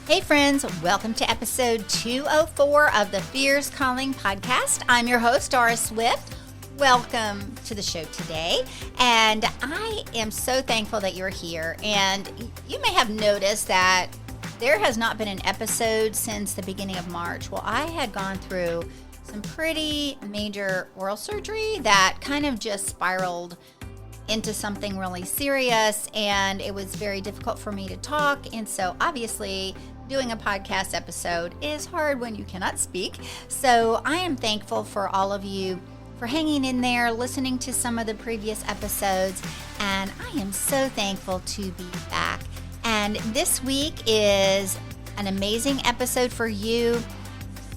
Hey friends, welcome to episode 204 of the Fierce Calling podcast. I'm your host, Doris Swift. Welcome to the show today. And I am so thankful that you're here. And you may have noticed that there has not been an episode since the beginning of March. Well, I had gone through some pretty major oral surgery that kind of just spiraled into something really serious, and it was very difficult for me to talk. And so obviously doing a podcast episode is hard when you cannot speak. So I am thankful for all of you for hanging in there, listening to some of the previous episodes, and I am so thankful to be back. And this week is an amazing episode for you.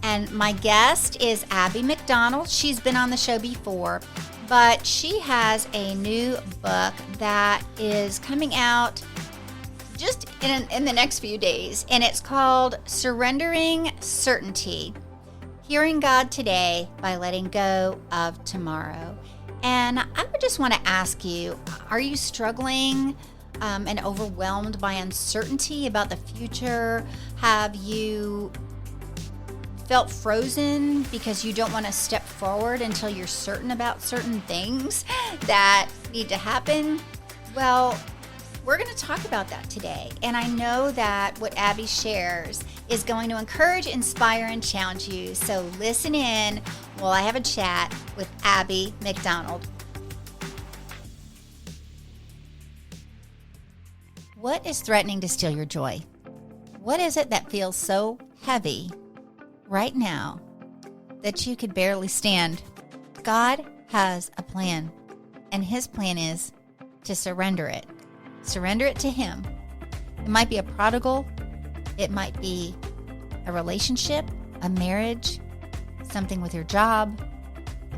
And my guest is Abby McDonald. She's been on the show before, but she has a new book that is coming out just in the next few days. And it's called Surrendering Certainty, Hearing God Today by Letting Go of Tomorrow. And I would just want to ask you, are you struggling and overwhelmed by uncertainty about the future? Have you felt frozen because you don't want to step forward until you're certain about certain things that need to happen? Well, we're going to talk about that today. And I know that what Abby shares is going to encourage, inspire, and challenge you. So listen in while I have a chat with Abby McDonald. What is threatening to steal your joy? What is it that feels so heavy right now that you could barely stand? God has a plan, and his plan is to surrender it. Surrender it to him. It might be a prodigal. It might be a relationship, a marriage, something with your job.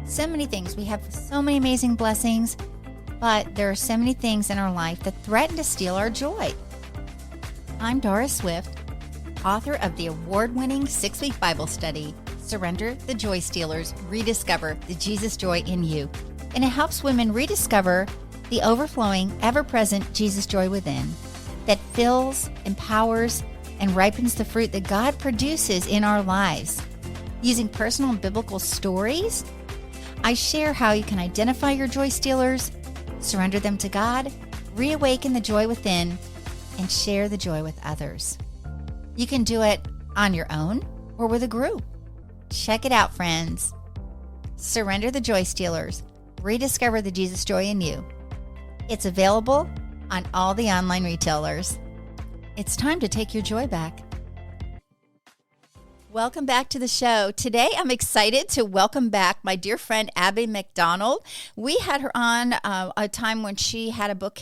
So many things. We have so many amazing blessings, but there are so many things in our life that threaten to steal our joy. I'm Doris Swift, author of the award-winning 6-week Bible study, Surrender the Joy Stealers, Rediscover the Jesus Joy in You. And it helps women rediscover the overflowing, ever-present Jesus joy within that fills, empowers, and ripens the fruit that God produces in our lives. Using personal and biblical stories, I share how you can identify your joy stealers, surrender them to God, reawaken the joy within, and share the joy with others. You can do it on your own or with a group. Check it out, friends. Surrender the Joy Stealers. Rediscover the Jesus joy in you. It's available on all the online retailers. It's time to take your joy back. Welcome back to the show. Today, I'm excited to welcome back my dear friend, Abby McDonald. We had her on a time when she had a book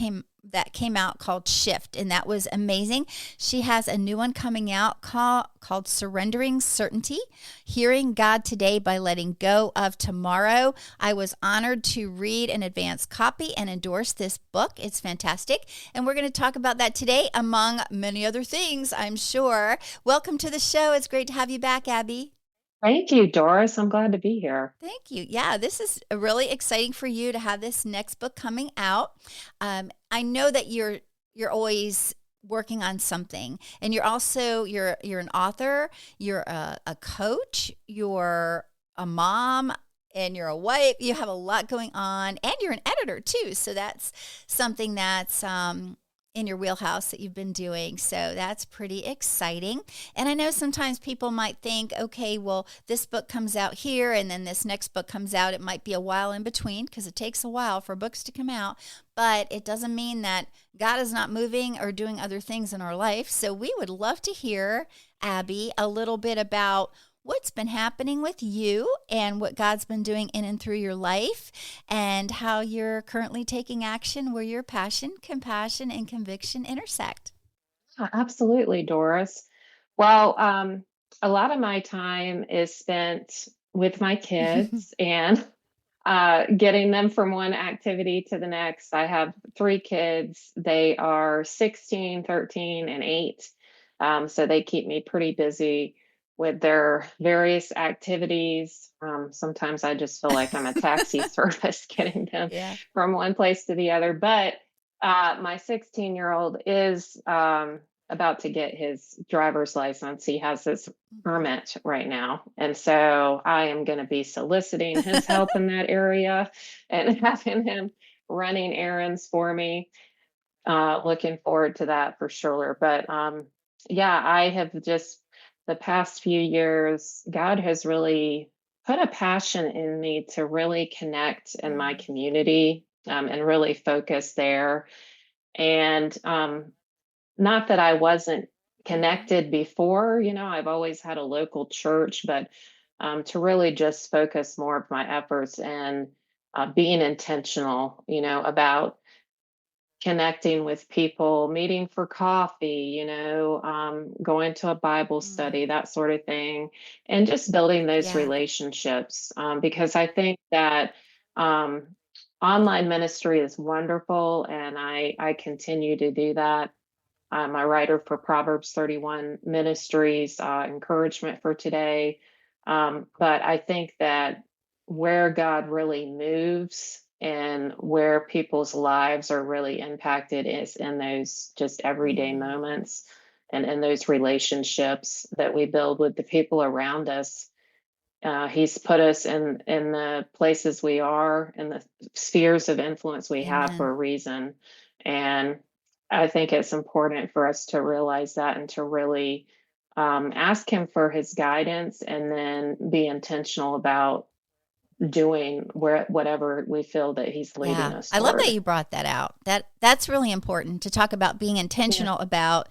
that came out called Shift, and that was amazing. She has a new one coming out called Surrendering Certainty, Hearing God Today by Letting Go of Tomorrow. I was honored to read an advance copy and endorse this book. It's fantastic, and we're going to talk about that today, among many other things, I'm sure. Welcome to the show. It's great to have you back, Abby. Thank you, Doris. I'm glad to be here. Thank you. Yeah, this is really exciting for you to have this next book coming out. I know that you're always working on something, and you're an author, you're a coach, you're a mom, and you're a wife. You have a lot going on, and you're an editor too. So that's something that's in your wheelhouse that you've been doing. So that's pretty exciting. And I know sometimes people might think, okay, well, this book comes out here and then this next book comes out. It might be a while in between because it takes a while for books to come out, but it doesn't mean that God is not moving or doing other things in our life. So we would love to hear, Abby, a little bit about what's been happening with you and what God's been doing in and through your life, and how you're currently taking action where your passion, compassion, and conviction intersect. Absolutely, Doris. Well, a lot of my time is spent with my kids and getting them from one activity to the next. I have 3 kids. They are 16, 13, and 8. So they keep me pretty busy with their various activities. Sometimes I just feel like I'm a taxi service getting them from one place to the other. But my 16-year-old is about to get his driver's license. He has his permit right now. And so I am going to be soliciting his help in that area and having him running errands for me. Looking forward to that for sure. But yeah, I have just the past few years, God has really put a passion in me to really connect in my Mm, community, and really focus there. And not that I wasn't mhm. connected before, I've always had a local church, but to really just focus more of my efforts and being intentional, about connecting with people, meeting for coffee, going to a Bible Mm, study, that sort of thing, and just building those yeah. relationships. Because I think that um, online ministry is wonderful, and I continue to do that. I'm a writer for Proverbs 31 Ministries, encouragement for today. But I think that where God really moves and where people's lives are really impacted is in those just everyday Mm, moments and in those relationships that we build with the people around us. He's put us in the places we are, in the spheres of influence we have for amen. a reason. And I think it's important for us to realize that and to really ask him for his guidance, and then be intentional about doing whatever we feel that he's leading Yeah. us I love that toward. you brought that out. That's really important to talk about being Yeah. intentional about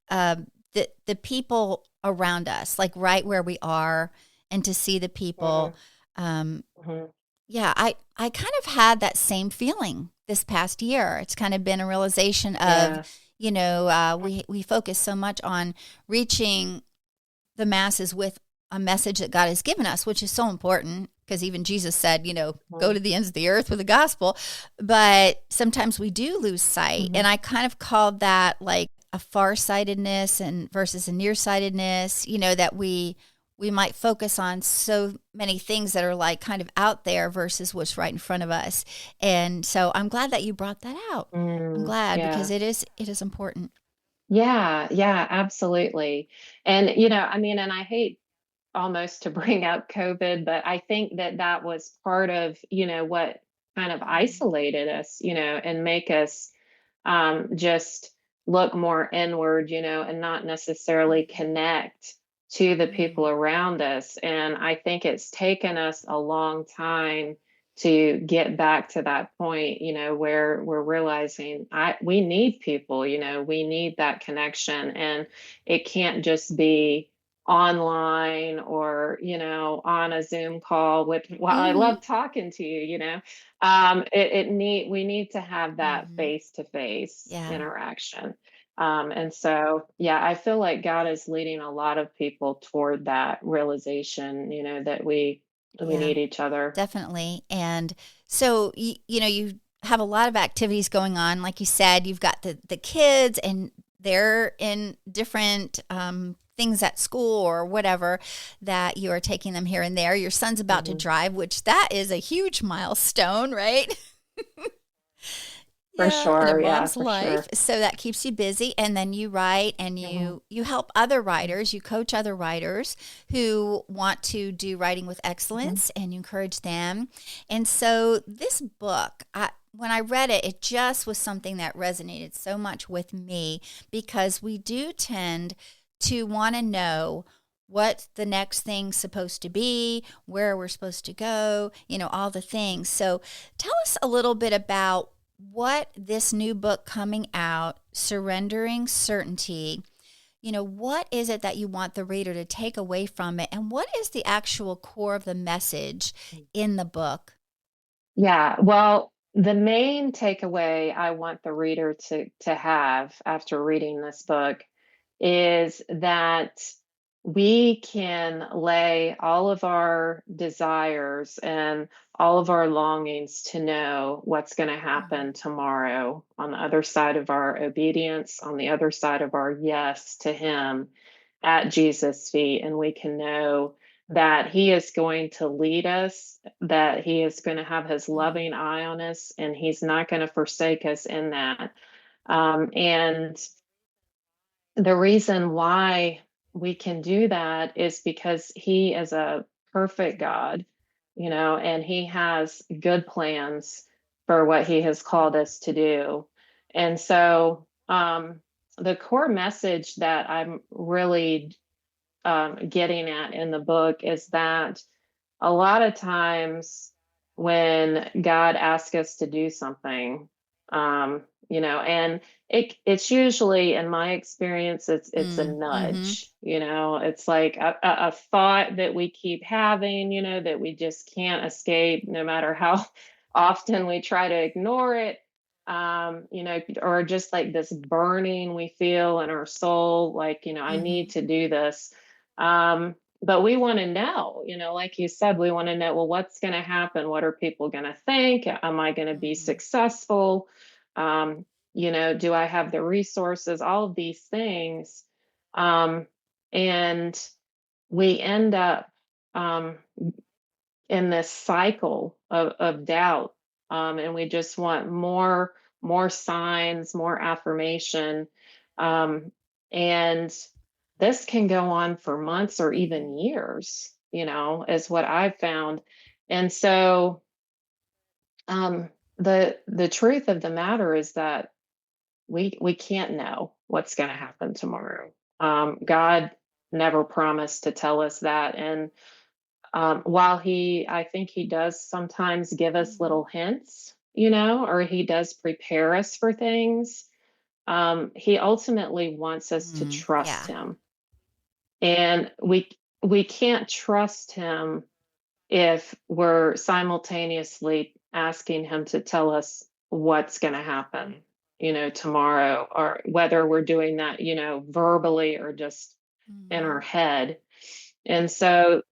the people around us, like right where we are, and to see the people. Hmm. Um, Hmm. yeah, I kind of had that same feeling this past year. It's kind of been a realization of, Yeah. we focus so much on reaching the masses with a message that God has given us, which is so important because even Jesus said, go Hmm. to the ends of the earth with the gospel. But sometimes we do lose sight. Hmm. And I kind of called that like a farsightedness and versus a nearsightedness, that we might focus on so many things that are like kind of out there versus what's right in front of us. And so I'm glad that you brought that out. I'm Mm, glad because yeah. it is important. Yeah, yeah, absolutely. And, I mean, and I hate almost to bring up COVID, but I think that that was part of, what kind of Mm, isolated us, and make us just look more inward, and not necessarily mhm, connect to the people mm. around us. And I think it's taken us a long time to get back to that point, where we're realizing we need people, we need that connection. And it can't just be online or, on a Zoom call with, while I Mhm. love talking to you, we need to have that Mhm. face to face Yeah. interaction. And so, yeah, I feel like God is leading a lot of people toward that realization, that we Yeah. need each other. Definitely. And so you have a lot of activities going on. Like you said, you've got the kids and they're in different things at school or whatever that you are taking them here and there. Your son's about to Hmm. drive, which that is a huge milestone, right? For Yeah, in a sure. Yeah, mom's for life. sure. So that keeps you busy and then you write and Hmm. you help other writers, you coach other writers who want to do writing with Hmm. excellence and you encourage them. And so this book, when I read it, it just was something that resonated so much with me because we do tend to want to know what the next thing's supposed to be, where we're supposed to go, all the things. So tell us a little bit about what this new book coming out, Surrendering Certainty, what is it that you want the reader to take away from it? And what is the actual core of the message in the book? Yeah. Well, the main takeaway I want the reader to have after reading this book is that we can lay all of our desires and all of our longings to know what's going to Mhm. happen tomorrow on the other side of our obedience, on the other side of our yes to Him at Jesus' feet. And we can know that He is going to lead us, that He is going to have His loving Mm. eye on us, and He's not going to forsake us in that. And the reason why we can do that is because he is a perfect God, and he has good plans for what he has called us to do. And so, the core message that I'm really getting at in the book is that a lot of times when God asks us to do something, and it's usually, in my experience, it's a Mm-hmm. nudge. It's like a thought that we keep having, that we just can't escape, no matter how often we try to ignore it. Or just like this burning we feel in our soul, like, I need Mm-hmm. to do this. But we want to know, like you said, we want to know, well, what's going to happen? What are people going to think? Am I going to be Mm-hmm. successful? Do I have the resources? All of these things. And we end up in this cycle of doubt. And we just want more signs, more affirmation. And this can go on for months or even years, is what I've found. And so, the truth of the matter is that we can't know what's going to happen tomorrow. God never promised to tell us that. And while I think he does sometimes give us Mm-hmm. little hints, or he does prepare us for things, he ultimately wants us to Mm-hmm. trust Yeah. him. And we can't trust him if we're simultaneously asking him to tell us what's going to happen, tomorrow, or whether we're doing that, verbally or just in our Mm-hmm. head. And so,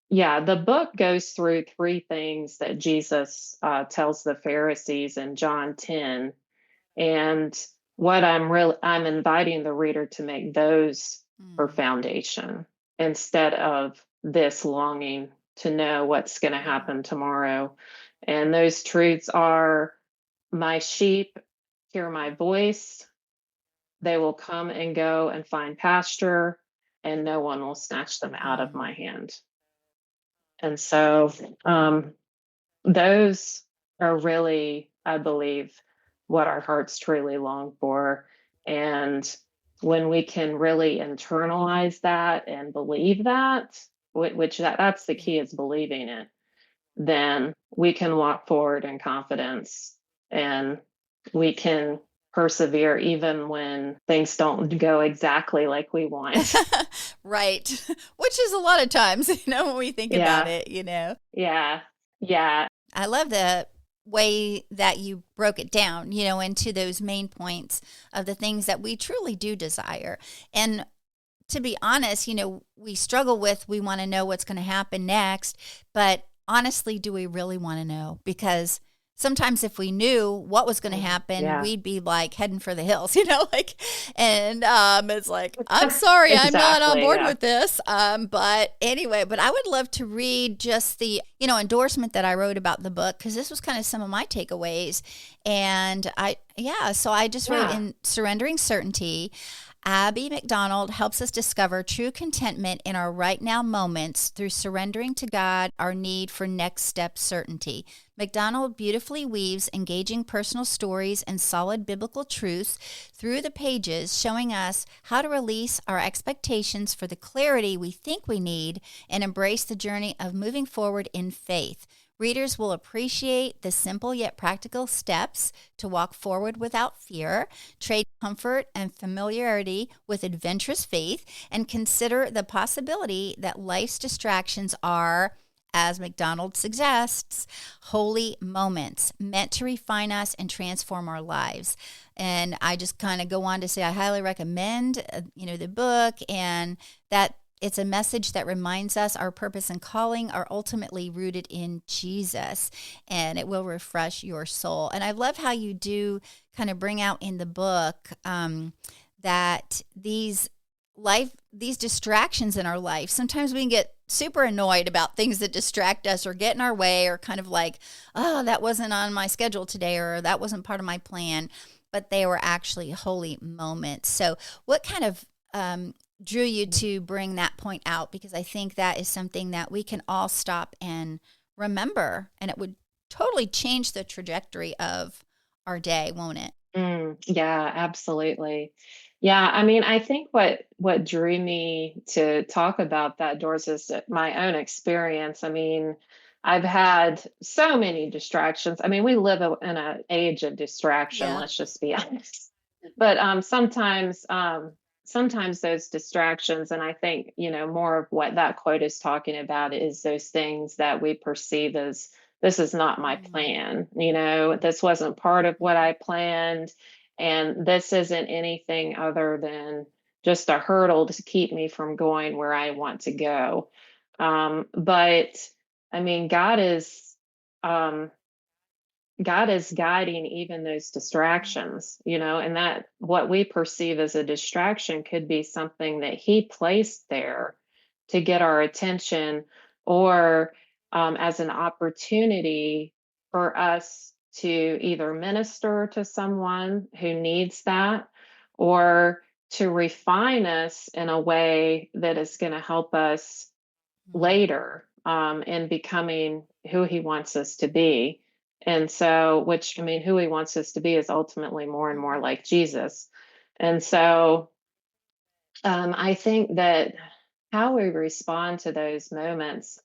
yeah, the book goes through three things that Jesus tells the Pharisees in John 10. And what I'm inviting the reader to make those for Mm-hmm. foundation instead of this longing to know what's going to happen tomorrow. And those truths are: my sheep hear my voice, they will come and go and find pasture, and no one will snatch them out of Mm-hmm. my hand. And so, those are really, I believe, what our hearts truly long for. And when we can really internalize that and believe that, which that's the key, is believing it, then we can walk forward in confidence, and we can persevere even when things don't go exactly like we want. Right. Which is a lot of times, when we think about Yeah, it. yeah, yeah. I love the way that you broke it down, into those main points of the things that we truly do desire. And to be honest, we struggle with, we want to know what's going to happen next, but honestly, do we really want to know? Because sometimes if we knew what was going to happen, Yeah, we'd be like heading for the hills, and it's like, I'm sorry, I'm not on exactly. board Yeah. with this. But anyway, but I would love to read just the, endorsement that I wrote about the book, because this was kind of some of my takeaways. And so I just wrote, Yeah. in Surrendering Certainty, Abby McDonald helps us discover true contentment in our right now moments through surrendering to God our need for next step certainty. McDonald beautifully weaves engaging personal stories and solid biblical truths through the pages, showing us how to release our expectations for the clarity we think we need and embrace the journey of moving forward in faith. Readers will appreciate the simple yet practical steps to walk forward without fear, trade comfort and familiarity with adventurous faith, and consider the possibility that life's distractions are, as McDonald suggests, holy moments meant to refine us and transform our lives. And I just kind of go on to say I highly recommend, the book, and that it's a message that reminds us our purpose and calling are ultimately rooted in Jesus, and it will refresh your soul. And I love how you do kind of bring out in the book that these distractions in our life, sometimes we can get super annoyed about things that distract us or get in our way, or kind of like, oh, that wasn't on my schedule today, or that wasn't part of my plan. but they were actually holy moments. So, what kind of drew you to bring that point out? Because I think that is something that we can all stop and remember, and it would totally change the trajectory of our day, won't it? Yeah, absolutely. Yeah, I mean, I think what drew me to talk about that, Doris, is that my own experience. I mean, I've had so many distractions. I mean, we live in an age of distraction, Yeah. let's just be honest. But sometimes those distractions, and I think, more of what that quote is talking about is those things that we perceive as, this is not my Mm. plan. This wasn't part of what I planned. And this isn't anything other than just a hurdle to keep me from going where I want to go. But I mean, um, God is guiding even those distractions, and that what we perceive as a distraction could be something that He placed there to get our attention, or as an opportunity for us to either minister to someone who needs that, or to refine us in a way that is going to help us Mm. later, in becoming who He wants us to be. And so, which, I mean, who He wants us to be is ultimately more and more Mhm. like Jesus. And so, I think that how we respond to those moments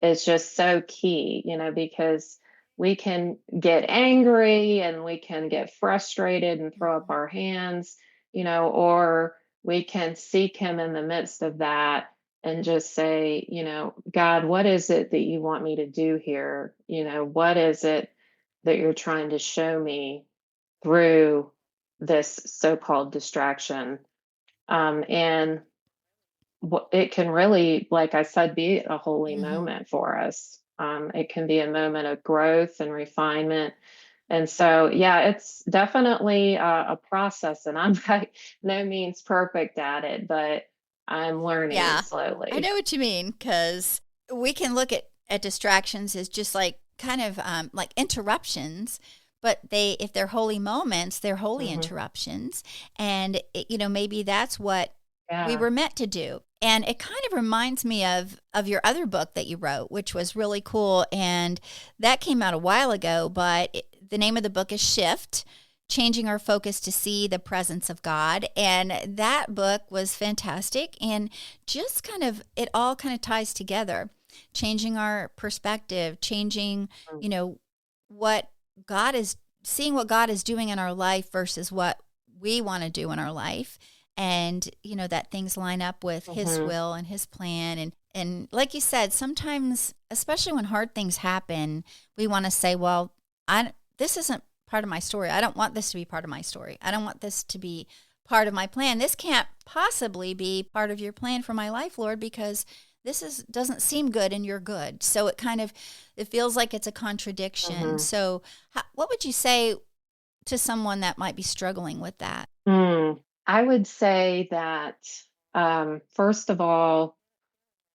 is just so key, because we can get angry and we can get frustrated and throw up Mhm. our hands, or we can seek Him in the midst of that and just say, God, what is it that you want me to do here? What is it that you're trying to show me through this so called distraction? And it can really, like I said, be a holy Mhm. moment for us. It can be a moment of growth and refinement. And so, yeah, it's definitely a process, and I'm by no means perfect at it, but I'm learning it Yeah, I slowly. know what you mean, because we can look at distractions as just like kind of like interruptions, but if they're holy moments, they're holy Hmm. interruptions, and maybe that's what we Yeah. were meant to do. And it kind of reminds me of your other book that you wrote, which was really cool, and that came out a while ago. But the name of the book is Shift, changing our focus to see the presence of God. And that book was fantastic. And just kind of, it all kind of ties together, changing our perspective, changing, Mm. you know, what seeing what God is doing in our life versus what we want to do in our life. And, that things line up with His Mhm. will and His plan. And like you said, sometimes, especially when hard things happen, we want to say, well, this isn't part of my story. I don't want this to be part of my story. I don't want this to be part of my plan. This can't possibly be part of your plan for my life, Lord, because doesn't seem good and you're good. So it feels like it's a contradiction. Mhm. So what would you say to someone that might be struggling with that? I would say that, first of all,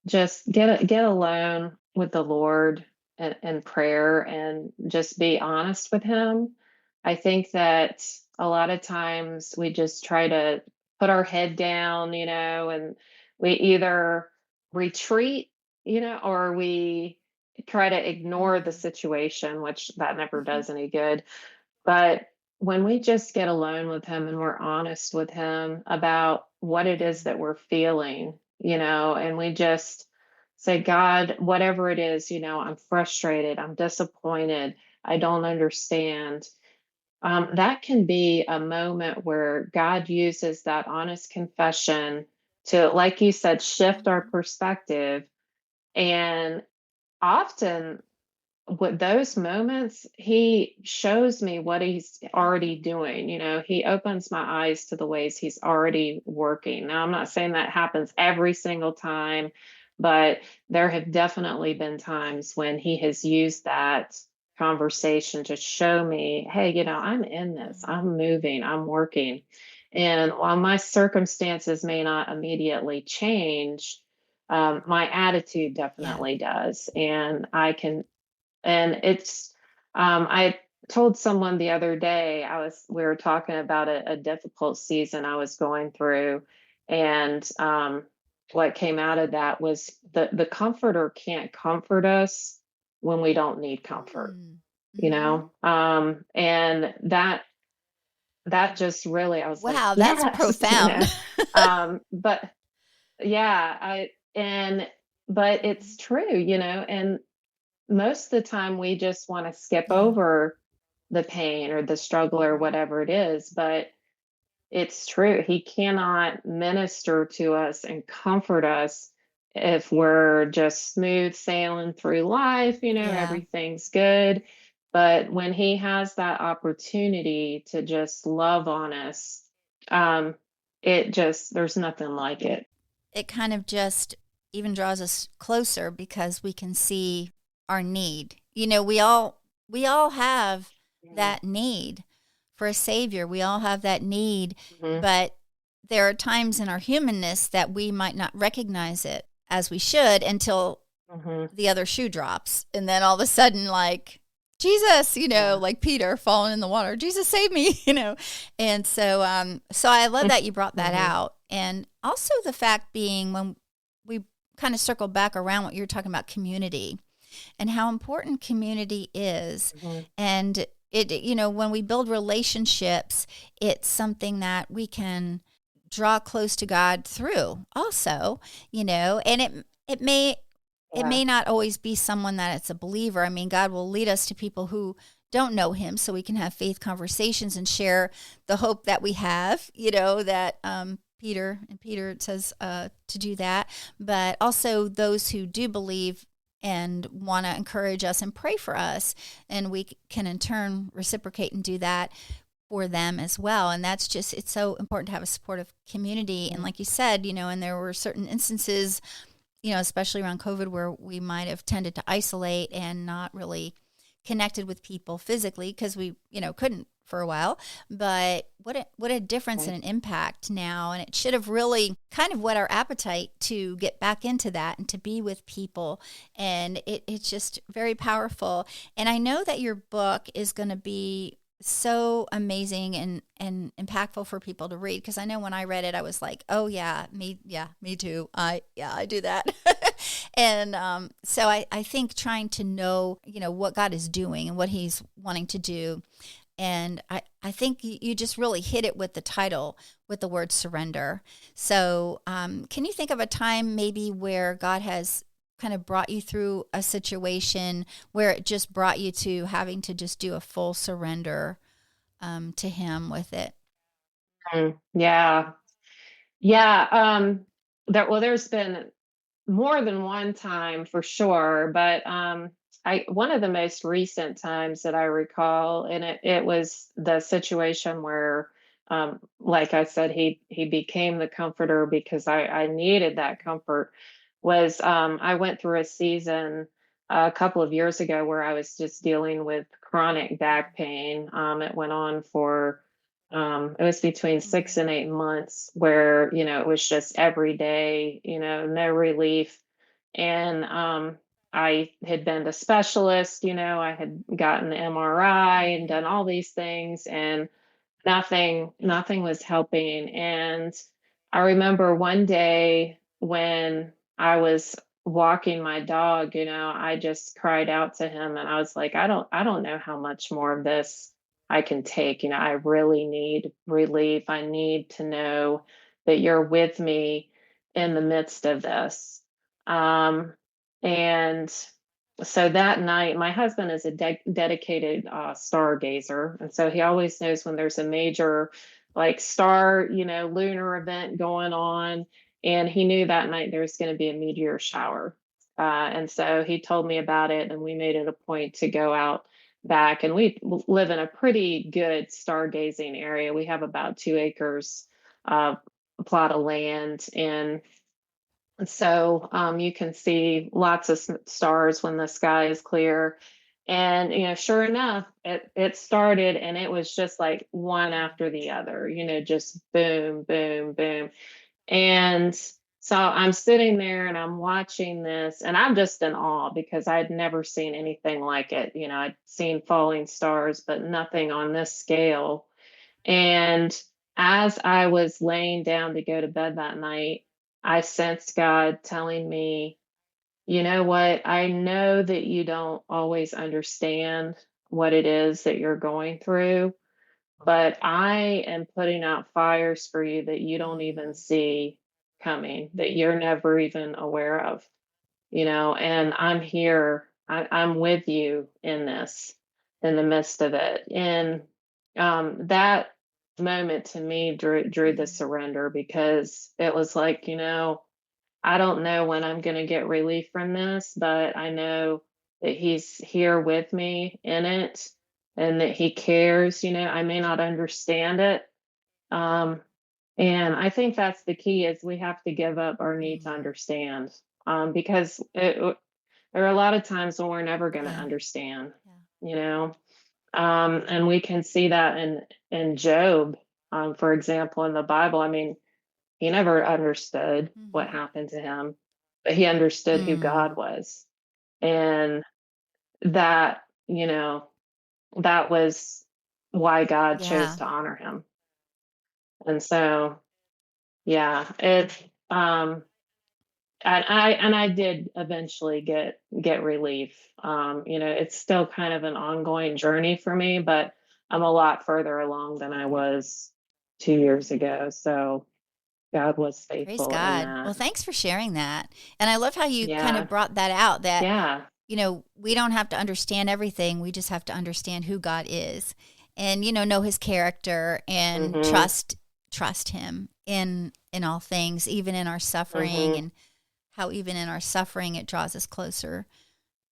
just get alone with the Lord and prayer, and just be honest with Him. I think that a lot of times we just try to put our head down, and we either retreat, or we try to ignore the Mm. situation, which that never Mhm. does any good. But when we just get alone with Him and we're honest with Him about what it is Mm. that we're feeling, and we just say, God, whatever it is, I'm frustrated, I'm disappointed, I don't understand. That can be a moment where God uses that honest confession to, like you said, shift our Mhm. perspective. And often with those moments, He shows me what He's Mhm. already doing. He opens my eyes to the ways He's already working. Now, I'm not saying that happens every single time, but there have definitely been times when He has used that conversation to show me, hey, I'm in this, Mhm. I'm moving, I'm working. And while my circumstances may not immediately change, my attitude Yeah. definitely does. And I can and it's I told someone the other day, we were talking about a difficult season I was going through, and what came out of that was the comforter can't comfort us when we don't need comfort, Mm. you Hmm. know? And that just really, I was like, Wow, that's yes, profound. but yeah, but it's true, and most of the time we just want to skip Yeah. over the pain or the struggle or whatever it is, but it's true. He cannot minister to us and comfort us if we're just smooth sailing through life, Yeah. everything's good. But when he has that opportunity to just love on us, um, there's nothing like it. It kind of just even draws us closer because we can see our need. We all have that need for a savior. We all have that need, Mm-hmm. but there are times in our humanness that we might not recognize it as we should until Hmm. the other shoe drops. And then all of a sudden, like, Jesus, Yeah. like Peter falling in the water, Jesus save me, And so I love that you brought that Hmm. out. And also the fact being when we kind of circle back around what you're talking about community and how important community is. Hmm. And when we build relationships, it's something that we can draw close to God through also, and it may Yeah. not always be someone that it's a believer. I mean, God will lead us to people who don't know him so we can have faith conversations and share the hope that we have, that Peter it says to do that, but also those who do believe and want to encourage us and pray for us, and we can in turn reciprocate and do that for them as well. And that's just, it's so important to have a supportive community. And like you said, and there were certain instances, especially around COVID, where we might have tended to isolate and not really connected with people physically because we, couldn't for a while. But what a difference and Right. an impact now. And it should have really kind of whet our appetite to get back into that and to be with people. And it's just very powerful. And I know that your book is going to be so amazing and impactful for people to read, because I know when I read it I was like, oh yeah, me too, I do that. And so I think trying to know what God is doing and what he's wanting to do. And I think you just really hit it with the title, with the word surrender. So can you think of a time maybe where God has kind of brought you through a situation where it just brought you to having to just do a full surrender to him with it? Yeah. Yeah. There's been more than one time for sure, but one of the most recent times that I recall, and it was the situation where, like I said, he became the comforter because I needed that comfort. Was I went through a season a couple of years ago where I was just dealing with chronic back pain. It went on for it was between 6 and 8 months where, it was just every day, no relief. And I had been to specialists, I had gotten the MRI and done all these things, and nothing was helping. And I remember one day when I was walking my dog, I just cried out to him, and I was like, I don't know how much more of this I can take. I really need relief. I need to know that you're with me in the midst of this. Um, and so that night, my husband is a dedicated stargazer, and so he always knows when there's a major, like, star, lunar event going on. And he knew that night there was going to be a meteor shower, and so he told me about it, and we made it a point to go out back. And we live in a pretty good stargazing area. We have about 2 acres uh, plot of land, and so you can see lots of stars when the sky is clear. And, sure enough, it started, and it was just like one after the other, just boom, boom, boom. And So I'm sitting there and I'm watching this, and I'm just in awe because I'd never seen anything like it. I'd seen falling stars, but nothing on this scale. And as I was laying down to go to bed that night, I sensed God telling me, you know what? I know that you don't always understand what it is that you're going through, but I am putting out fires for you that you don't even Mm, see coming, that you're never even aware of, and I'm here. I'm with you in this, in the midst of it. And that moment to me drew the mm, surrender, because it was like, I don't know when I'm going to get relief from this, but I know that he's here with me in it, and that he cares. I may not understand it. Um, and I think that's the key, is we have to give up our need to mm. understand, because there are a lot of times when we're never going to Yeah. understand, Yeah. you know. And we can see that in Job, for example, in the Bible. I mean, he never understood what Hmm. happened to him, but he understood who Mm. God was. And that, that was why God chose Yeah. to honor him. And so, yeah, um, and I did eventually get relief. It's still kind of an ongoing journey for me, but I'm a lot further along than I was 2 years Hmm. ago. So God was Praise faithful in God. Well, that. thanks for sharing that. And I love how you kind Yeah. of brought that out that, Yeah. we don't have to understand everything. We just have to understand who God is and, know his character and Mhm. trust him in all things, even in our suffering, Mhm. and how even in our suffering it draws us closer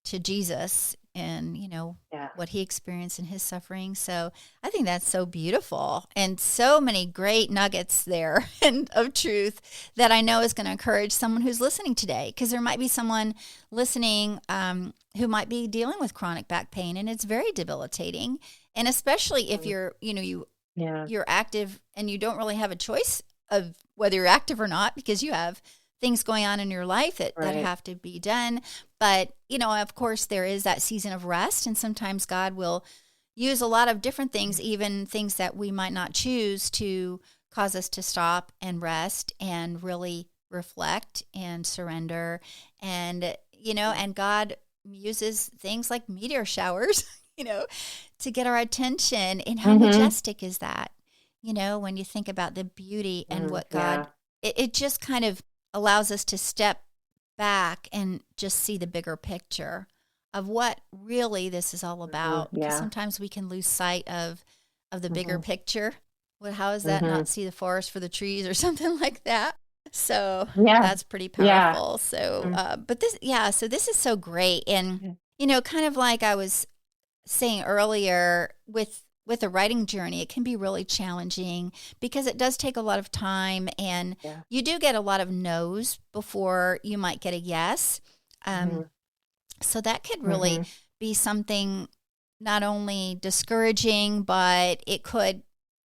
to Jesus and, Yeah. what he experienced in his suffering. So I think that's so beautiful and so many great nuggets there and of truth that I know is going to encourage someone who's listening today. Because there might be someone listening who might be dealing with chronic back pain, and it's very debilitating. And especially if Mm. Yeah. you're active and you don't really have a choice of whether you're active or not, because you have things going on in your life that Right. have to be done. But, of course, there is that season of rest. And sometimes God will use a lot of different things, even things that we might not choose, to cause us to stop and rest and really reflect and surrender. And, and God uses things like meteor showers, to get our attention. And how Mhm. majestic is that? When you think about the beauty and Mm. what God, Yeah. it just kind of allows us to step back and just see the bigger picture of what really this is all Mhm. about. Because Yeah. sometimes we can lose sight of the bigger Mhm. picture. Well, how is that not Mhm. see the forest for the trees or something like that? So Yeah. that's pretty Yeah. powerful. So, Mm. but this, yeah, so this is so great. And, Yeah. kind of like I was saying earlier with a writing journey, it can be really challenging because it does take a lot of time, and Yeah. you do get a lot of no's before you might get a yes. Um, Mhm. so that could really Mhm. be something not only discouraging, but it could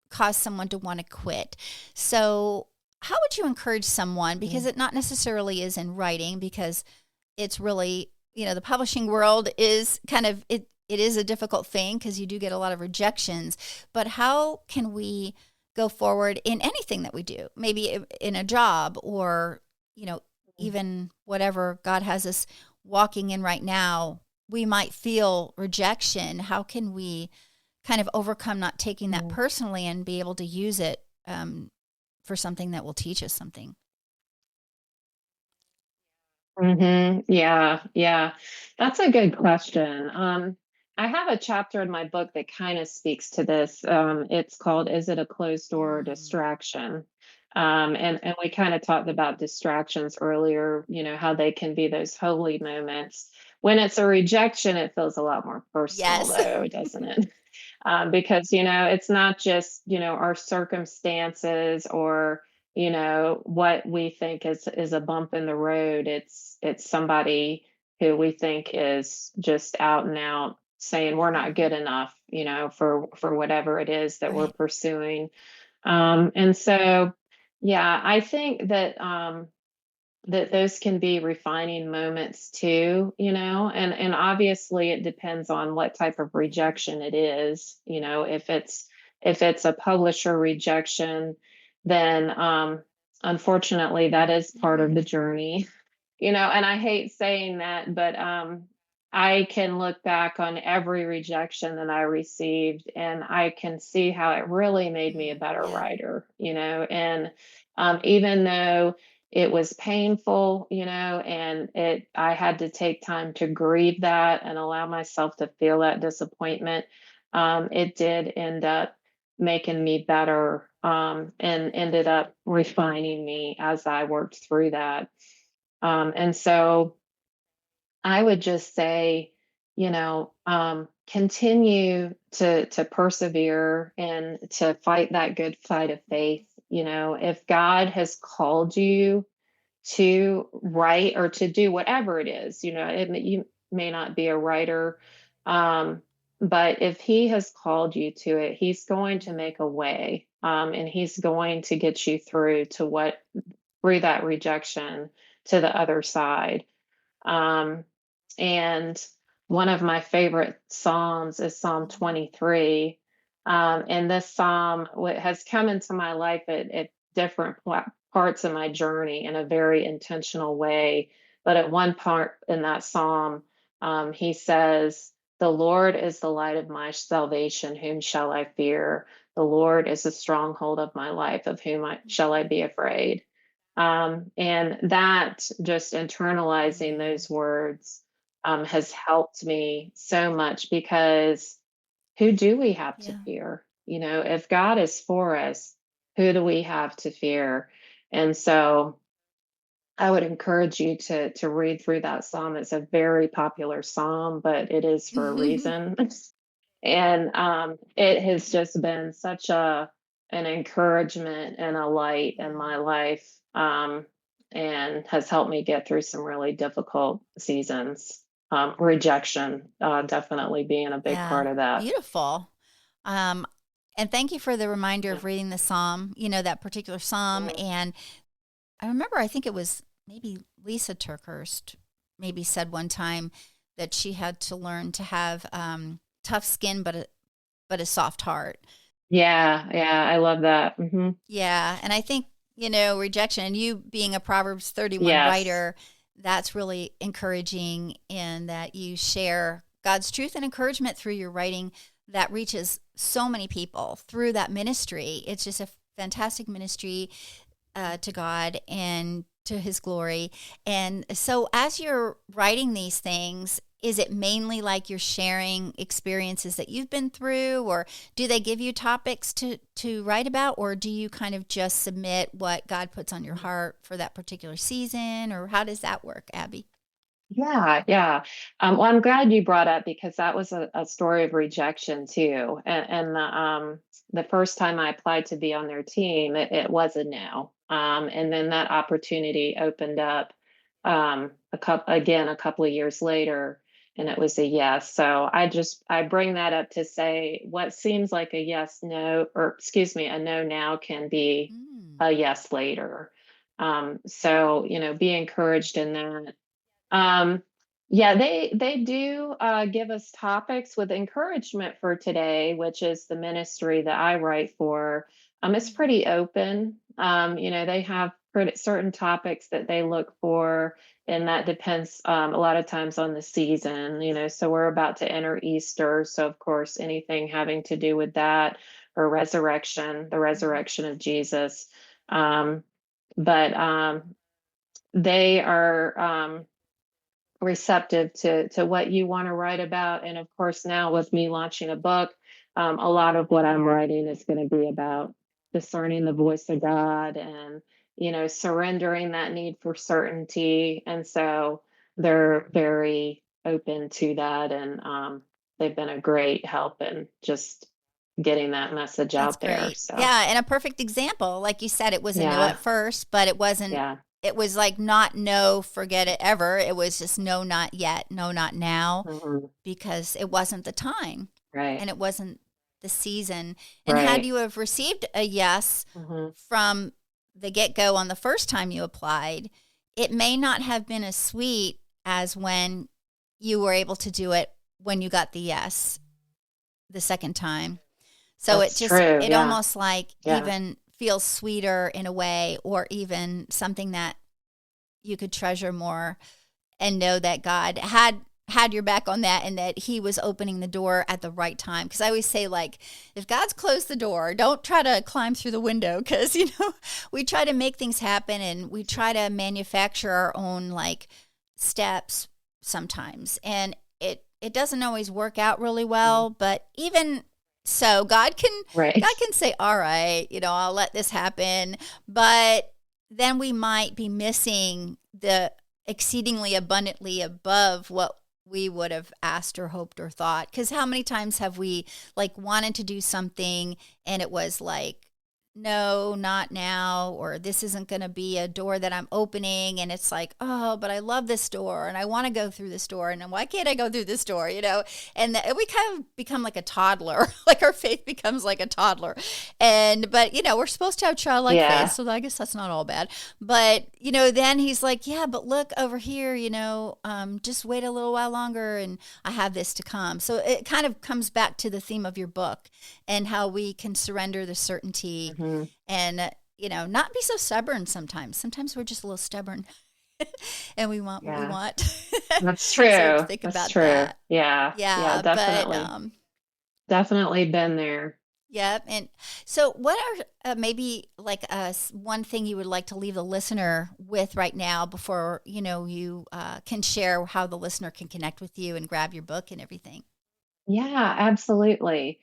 cause someone to want to quit. So how would you encourage someone, because Mm. it not necessarily is in writing, because it's really, the publishing world is kind of it is a difficult thing because you do get a lot of rejections. But how can we go forward in anything that we do, maybe in a job, or you know even whatever God has us walking in right now? We might feel rejection. How can we kind of overcome not taking that Mhm. personally and be able to use it for something that will teach us something? Mhm. Yeah, yeah. That's a good question. I have a chapter in my book that kind of speaks to this. It's called "Is It a Closed Door or Mm, Distraction?" And we kind of talked about distractions earlier, how they can be those holy moments. When it's a rejection, it feels a lot more personal, yes. though, doesn't it? Because it's not just our circumstances, or what we think is a bump in the road. It's somebody who we think is just out and out saying we're not good Hmm. enough, for whatever it is that we're Right. pursuing. And so, yeah, I think that that those can be refining moments too, and obviously it depends on what type of rejection it is. If it's a publisher rejection, then unfortunately that is part of the journey. And I hate saying that, but I can look back on every rejection that I received, and I can see how it really made me a better Yeah. writer, and even though it was painful, and I had to take time to grieve that and allow myself to feel that disappointment. It did end up making me better, and ended up refining me as I worked through that. And so I would just say, continue to persevere and to fight that good fight of faith. If God has called you to write or to do whatever it is, you may not be a writer, but if He has called you to it, He's going to make a way, and He's going to get you through that rejection to the other side. Um, and one of my favorite Psalms is Psalm 23. And this Psalm has come into my life at different parts of my journey in a very intentional way. But at one part in that Psalm, he says, "The Lord is the light of my salvation. Whom shall I fear? The Lord is the stronghold of my life. Of whom shall I be afraid?" And that, just internalizing those words, has helped me so much, because who do we have to Yeah. fear? If God is for us, who do we have to fear? And so I would encourage you to read through that psalm. It's a very popular psalm, but it is for a reason. And it has just been such an encouragement and a light in my life, and has helped me get through some really difficult seasons. Rejection definitely being a big Yeah. part of that. Beautiful. Um, and thank you for the reminder of reading the psalm, that particular psalm. Mm. And I remember, I think it was maybe Lisa Turkhurst maybe said one time that she had to learn to have tough skin, but a soft heart. Yeah, yeah, I love that. Yeah. And I think, rejection, and you being a Proverbs 31 Yes. writer, that's really encouraging in that you share God's truth and encouragement through your writing that reaches so many people through that ministry. It's just a fantastic ministry to God and to His glory. And so, as you're writing these things, is it mainly like you're sharing experiences that you've been through, or do they give you topics to write about, or do you kind of just submit what God puts on your heart for that particular season, or how does that work, Abby? Yeah, yeah. Well, I'm glad you brought up, because that was a story of rejection too. And the first time I applied to be on their team, it was a no. And then that opportunity opened up, a couple of years later, and it was a yes. So I bring that up to say what seems like a yes, no, or excuse me, a no now can be Mm. a yes later. So, be encouraged in that. Um, yeah, they do give us topics with encouragement for today, which is the ministry that I write for. It's pretty open. They have certain topics that they look for, and that depends a lot of times on the season. So we're about to enter Easter, so of course anything having to do with that, or resurrection, the Mhm. resurrection of Jesus. But they are. Receptive to what you want to write about. And of course, now with me launching a book, a lot of what I'm writing is going to be about discerning the voice of God, and surrendering that need for certainty. And so they're very open to that, and they've been a great help in just getting that message That's out there. great. So Yeah, and a perfect example. Like you said, it was a no yeah, at first, but it wasn't, yeah, it was like not no, forget it ever. It was just no, not yet, no, not now, mhm, because it wasn't the time right, and it wasn't the season. And had right, you have received a yes hmm from the get go on the first time you applied, it may not have been as sweet as when you were able to do it when you got the yes the second time. So That's it true. Yeah. almost like Yeah. even feels sweeter in a way, or even something that you could treasure more and know that God had your back on that, and that he was opening the door at the right time. Because I always say, like, if God's closed the door, don't try to climb through the window, because, we try to make things happen, and we try to manufacture our own, like, steps sometimes. And it doesn't always work out really well, but even so, God can say, all right, I'll let this happen. But then we might be missing the exceedingly abundantly above what we would have asked or hoped or thought. Because how many times have we, like, wanted to do something and it was like, no, not now, or this isn't going to be a door that I'm opening. And it's like, oh, but I love this door and I want to go through this door. And why can't I go through this door? And we kind of become like a toddler, like our faith becomes like a toddler. But we're supposed to have childlike faith. So I guess that's not all bad. But, then he's like, yeah, but look over here, just wait a little while longer and I have this to come. So it kind of comes back to the theme of your book and how we can surrender the certainty. And, not be so stubborn sometimes. Sometimes we're just a little stubborn and we want what we want. That's true. So think about that. Yeah, definitely. But, definitely been there. Yep. And so what are maybe like one thing you would like to leave the listener with right now before, you can share how the listener can connect with you and grab your book and everything? Yeah, absolutely.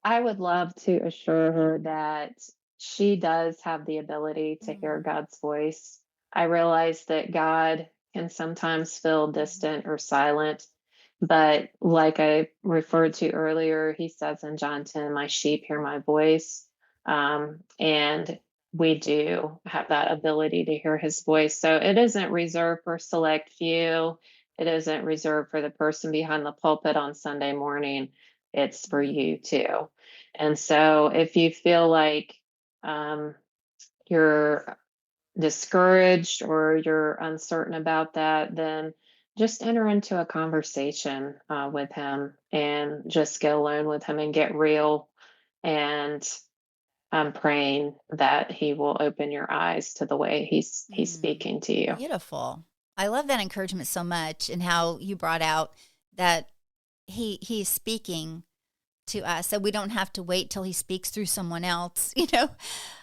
I would love to assure her that she does have the ability to hear God's voice. I realize that God can sometimes feel distant or silent, but like I referred to earlier, he says in John 10, my sheep hear my voice. And we do have that ability to hear his voice. So it isn't reserved for select few. It isn't reserved for the person behind the pulpit on Sunday morning. It's for you too. And so if you feel like you're discouraged or you're uncertain about that, then just enter into a conversation with him and just get alone with him and get real. And I'm praying that he will open your eyes to the way he's speaking to you. Beautiful. I love that encouragement so much, and how you brought out that he's speaking to us, so we don't have to wait till he speaks through someone else, to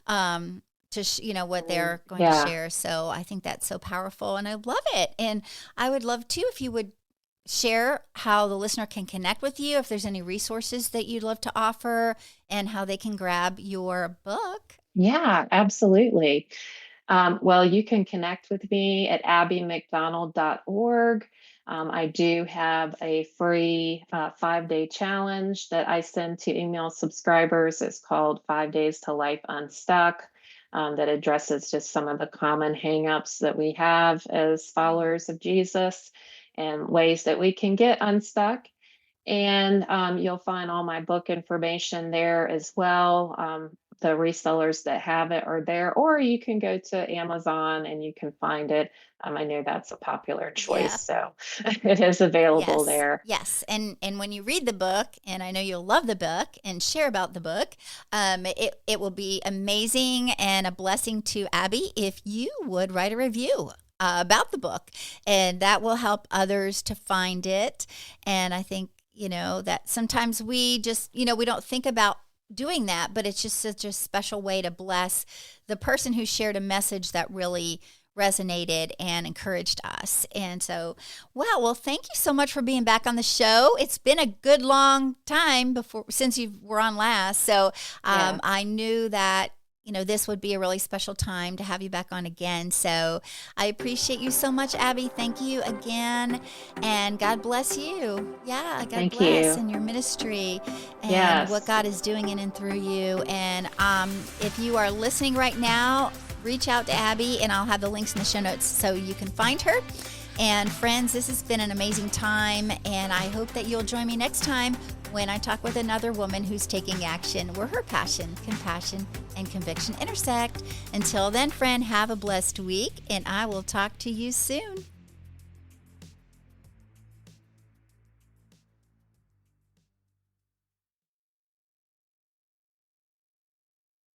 what they're going to share. So I think that's so powerful, and I love it. And I would love too if you would share how the listener can connect with you, if there's any resources that you'd love to offer, and how they can grab your book. Yeah, absolutely. Well, you can connect with me at abbymcdonald.org. I do have a free 5-day challenge that I send to email subscribers. It's called 5 Days to Life Unstuck, that addresses just some of the common hangups that we have as followers of Jesus and ways that we can get unstuck. And you'll find all my book information there as well. The resellers that have it are there, or you can go to Amazon and you can find it. I know that's a popular choice, so it is available there. Yes, and when you read the book, and I know you'll love the book and share about the book, it will be amazing and a blessing to Abby if you would write a review about the book, and that will help others to find it. And I think that sometimes we just we don't think about doing that, but it's just such a special way to bless the person who shared a message that really resonated and encouraged us. And so, well, thank you so much for being back on the show. It's been a good long time since you were on last. So I knew that this would be a really special time to have you back on again. So I appreciate you so much, Abby. Thank you again. And God bless you. Yeah, God bless in your ministry and what God is doing in and through you. And if you are listening right now, reach out to Abby, and I'll have the links in the show notes so you can find her. And friends, this has been an amazing time, and I hope that you'll join me next time when I talk with another woman who's taking action where her passion, compassion, and conviction intersect. Until then, friend, have a blessed week, and I will talk to you soon.